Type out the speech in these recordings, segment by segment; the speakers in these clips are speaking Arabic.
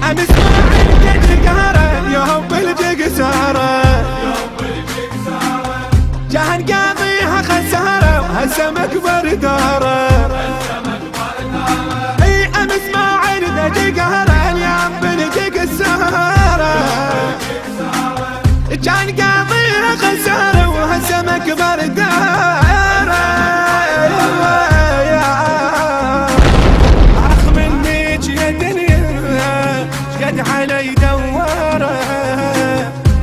امس ما عندك قهره يوم بالجقساره جهن قاضيها خساره وهسه مكبر داره. اي امس ما عندك قهره اليوم بالجقساره كان قاضيها خساره وهسه مكبر داره. اخ منك يا دنيا شقد علي دواره.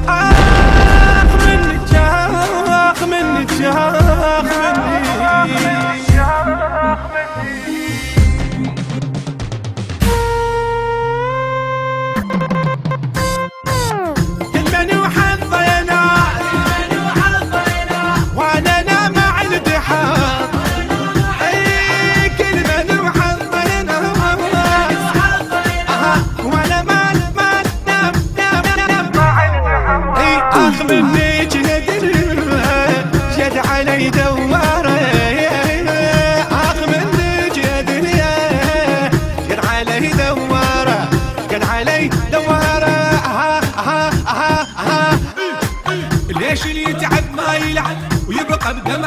اخ منك اخ منك اخ منك. اخ منك يا دنيا شد علي دواره. اخ منك يا دنيا شد علي دواره شد علي دواره. ليش اللي يتعب ما يلعب ويبقى بدمه